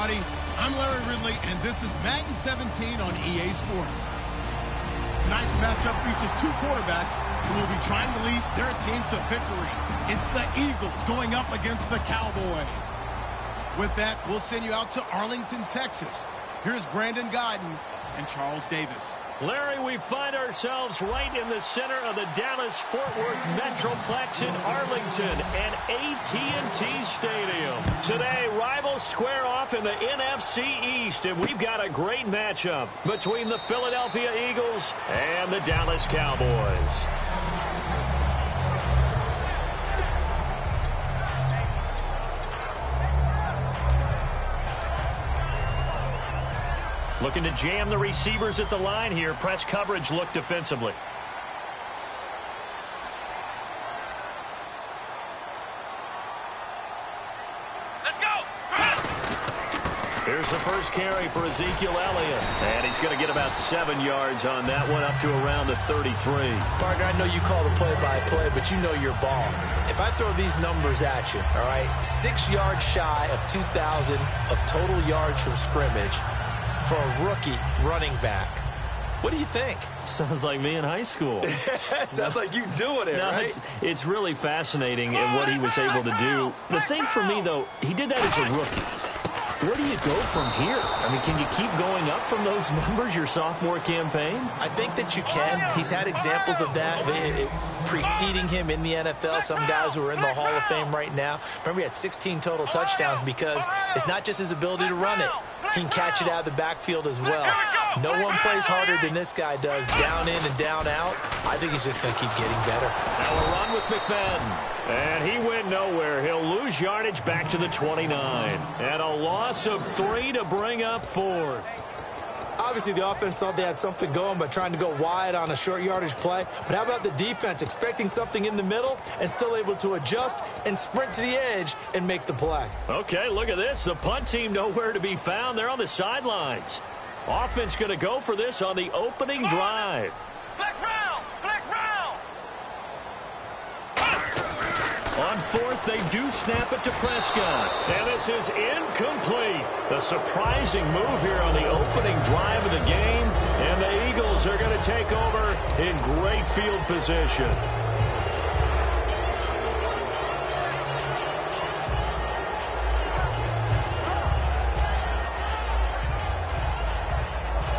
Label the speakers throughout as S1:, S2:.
S1: everybody. I'm Larry Ridley, and this is Madden 17 on EA Sports. Tonight's matchup features two quarterbacks who will be trying to lead their team to victory. It's the Eagles going up against the Cowboys. With that, we'll send you out to Arlington, Texas. Here's Brandon Godden and Charles Davis.
S2: Larry, we find ourselves right in the center of the Dallas-Fort Worth Metroplex in Arlington and AT&T Stadium. Today, rivals square off in the NFC East, and we've got a great matchup between the Philadelphia Eagles and the Dallas Cowboys. Looking to jam the receivers at the line here. Press coverage look defensively.
S3: Let's go!
S2: Here's the first carry for Ezekiel Elliott. And he's going to get about 7 yards on that one, up to around the 33.
S4: Partner, I know you call the play-by-play, but you know your ball. If I throw these numbers at you, all right, 6 yards shy of 2,000 of total yards from scrimmage, for a rookie running back. What do you think?
S2: Sounds like me in high school.
S4: Sounds like you doing it, right?
S2: It's really fascinating in what he was able to do. The thing for me, though, he did that as a rookie. Where do you go from here? I mean, can you keep going up from those numbers your sophomore campaign?
S4: I think that you can. He's had examples of that preceding him in the NFL. Some guys who are in the Hall of Fame right now. Remember, he had 16 total touchdowns because it's not just his ability to run it. He can catch it out of the backfield as well. No one plays harder than this guy does, down in and down out. I think he's just going to keep getting better.
S2: Now a run with McFadden. And he went nowhere. He'll lose yardage back to the 29. And a loss of 3 to bring up 4th.
S4: Obviously, the offense thought they had something going by trying to go wide on a short yardage play. But how about the defense expecting something in the middle and still able to adjust and sprint to the edge and make the play?
S2: Okay, look at this. The punt team nowhere to be found. They're on the sidelines. Offense going to go for this on the opening drive.
S3: Flex round! Flex round!
S2: On 4th, they do snap it to Prescott. And this is incomplete. A surprising move here on the opening drive of the game. And the Eagles are going to take over in great field position.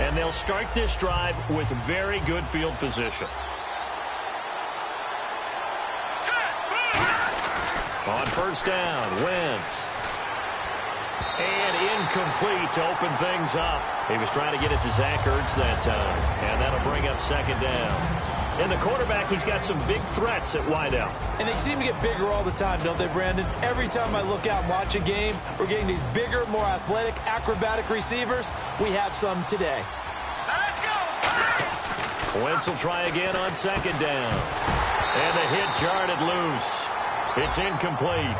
S2: And they'll start this drive with very good field position. On first down, Wentz. And incomplete to open things up. He was trying to get it to Zach Ertz that time. And that'll bring up second down. And the quarterback, he's got some big threats at wideout.
S4: And they seem to get bigger all the time, don't they, Brandon? Every time I look out and watch a game, we're getting these bigger, more athletic, acrobatic receivers. We have some today.
S3: Let's go!
S2: Wentz will try again on second down. And the hit jarred loose. It's incomplete.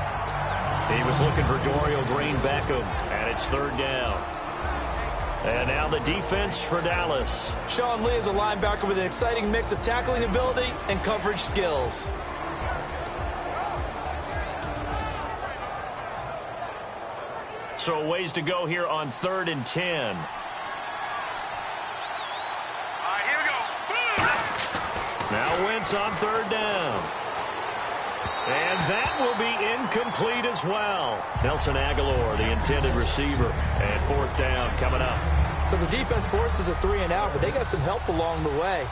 S2: He was looking for Dorial Green-Beckham, and it's third down. And now the defense for Dallas.
S4: Sean Lee is a linebacker with an exciting mix of tackling ability and coverage skills.
S2: So a ways to go here on 3rd and 10.
S3: All right, here we go.
S2: Now Wentz on third down. And that will be incomplete as well. Nelson Aguilar, the intended receiver. And 4th down coming up.
S4: So the defense forces a 3-and-out, but they got some help along the way.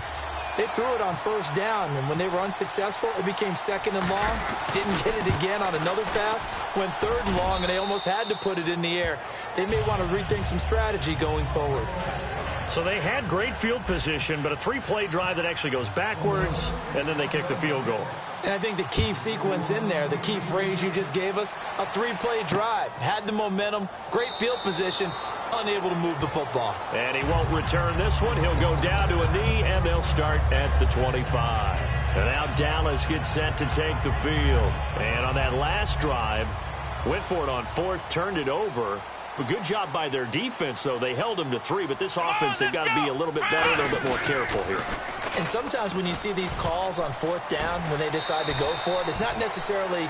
S4: They threw it on first down, and when they were unsuccessful, it became 2nd and long. Didn't get it again on another pass. Went 3rd and long, and they almost had to put it in the air. They may want to rethink some strategy going forward.
S2: So they had great field position, but a 3-play drive that actually goes backwards, and then they kick the field goal.
S4: And I think the key sequence in there, the key phrase you just gave us, a 3-play drive. Had the momentum, great field position, unable to move the football.
S2: And he won't return this one. He'll go down to a knee, and they'll start at the 25. And now Dallas gets set to take the field. And on that last drive, went for it on 4th, turned it over. But good job by their defense, though. They held them to 3, but this offense, they've got to be a little bit better, a little bit more careful here.
S4: And sometimes when you see these calls on 4th down, when they decide to go for it, it's not necessarily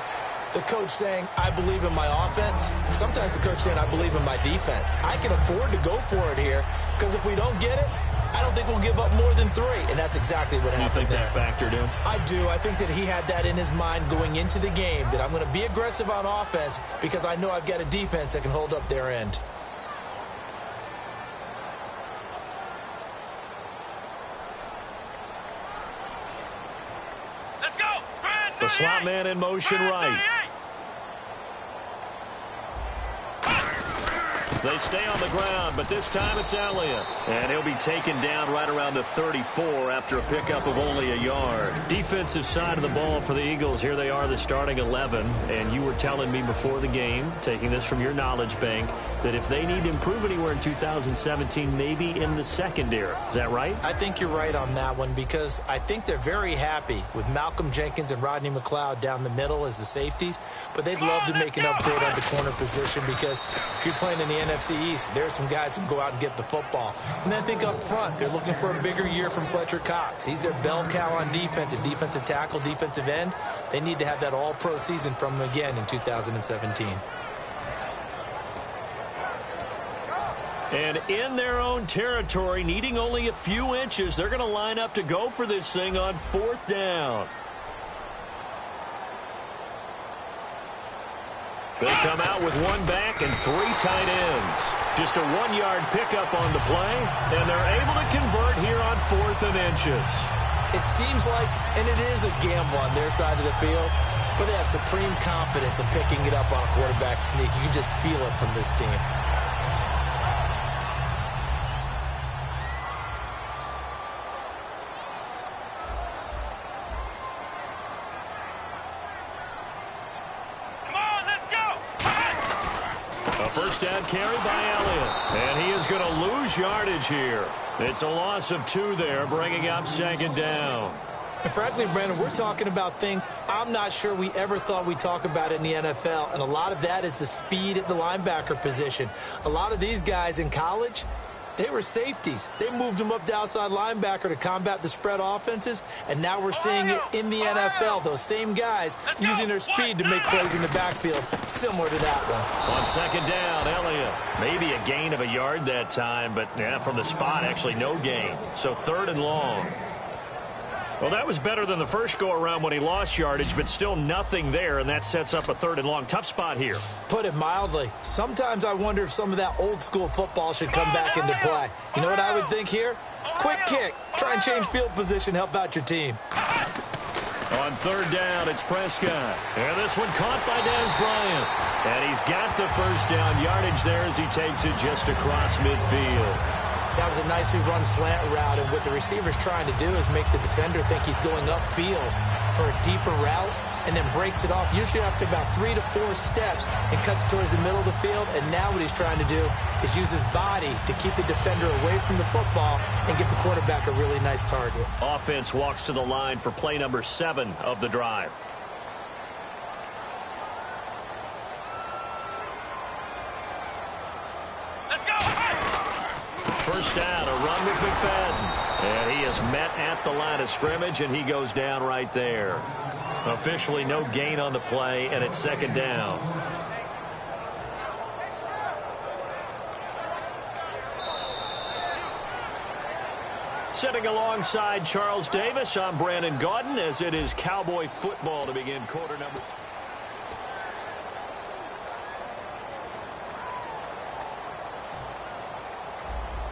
S4: the coach saying, I believe in my offense. Sometimes the coach saying, I believe in my defense. I can afford to go for it here because if we don't get it, I don't think we'll give up more than 3. And that's exactly what happened.
S2: You think that factored in?
S4: I do. I think that he had that in his mind going into the game, that I'm going to be aggressive on offense because I know I've got a defense that can hold up their end.
S3: Let's go.
S2: The slot man in motion right. They stay on the ground, but this time it's Elliott. And he'll be taken down right around the 34 after a pickup of only a yard. Defensive side of the ball for the Eagles. Here they are, the starting 11. And you were telling me before the game, taking this from your knowledge bank, that if they need to improve anywhere in 2017, maybe in the secondary. Is that right?
S4: I think you're right on that one because I think they're very happy with Malcolm Jenkins and Rodney McLeod down the middle as the safeties. But they'd love to make an upgrade on the corner position because if you're playing in the NFC East, there's some guys who can go out and get the football. And then I think up front, they're looking for a bigger year from Fletcher Cox. He's their bell cow on defense, a defensive tackle, defensive end. They need to have that all-pro season from him again in 2017.
S2: And in their own territory, needing only a few inches, they're going to line up to go for this thing on 4th down. They come out with 1 back and 3 tight ends. Just a 1-yard pickup on the play, and they're able to convert here on 4th and inches.
S4: It seems like, and it is a gamble on their side of the field, but they have supreme confidence in picking it up on a quarterback sneak. You can just feel it from this team.
S2: First down carry by Elliott. And he is going to lose yardage here. It's a loss of 2 there, bringing up 2nd down.
S4: And frankly, Brandon, we're talking about things I'm not sure we ever thought we'd talk about in the NFL. And a lot of that is the speed at the linebacker position. A lot of these guys in college, they were safeties. They moved them up to outside linebacker to combat the spread offenses, and now we're seeing it in the NFL. Those same guys using their speed to make plays in the backfield, similar to that one.
S2: On 2nd down, Elliott. Maybe a gain of a yard that time, but from the spot, actually no gain. So 3rd and long. Well, that was better than the first go-around when he lost yardage, but still nothing there, and that sets up a 3rd and long. Tough spot here.
S4: Put it mildly. Sometimes I wonder if some of that old-school football should come back into play. You know what I would think here? Quick kick. Try and change field position, help out your team.
S2: On 3rd down, it's Prescott. And this one caught by Dez Bryant. And he's got the first down yardage there as he takes it just across midfield.
S4: That was a nicely run slant route, and what the receiver's trying to do is make the defender think he's going upfield for a deeper route and then breaks it off, usually after about 3 to 4 steps, and cuts towards the middle of the field. And now what he's trying to do is use his body to keep the defender away from the football and give the quarterback a really nice target.
S2: Offense walks to the line for play number 7 of the drive. First down, a run with McFadden. And he is met at the line of scrimmage, and he goes down right there. Officially no gain on the play, and it's 2nd down. Sitting alongside Charles Davis, I'm Brandon Gaudin, as it is Cowboy football to begin quarter number 2.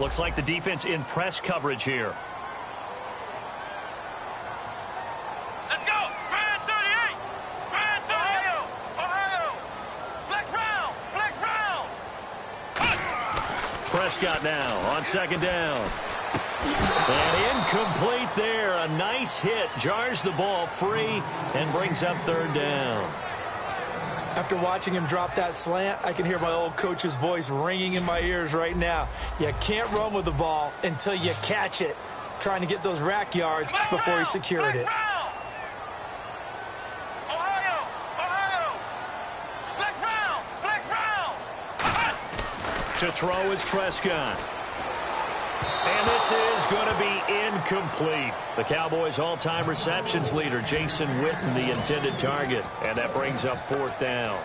S2: Looks like the defense in press coverage here.
S3: Let's go. Brand 38. Brand 38. Ohio. Flex round. Flex round.
S2: Prescott now on 2nd down. And incomplete there. A nice hit. Jars the ball free and brings up 3rd down.
S4: After watching him drop that slant, I can hear my old coach's voice ringing in my ears right now. You can't run with the ball until you catch it. Trying to get those rack yards before he secured it.
S3: Ohio. Ohio. Flex round. Flex round.
S2: To throw is Prescott. And this is going to be incomplete. The Cowboys' all-time receptions leader, Jason Witten, the intended target. And that brings up 4th down.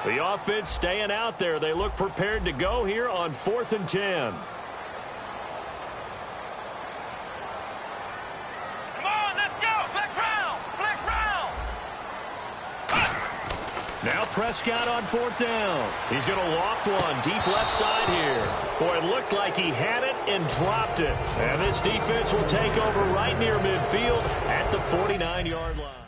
S2: The offense staying out there. They look prepared to go here on 4th and 10.
S3: Come on, let's go. Flex round. Flex round.
S2: Now Prescott on 4th down. He's going to loft one deep left side here. Boy, it looked like he had it and dropped it. And this defense will take over right near midfield at the 49-yard line.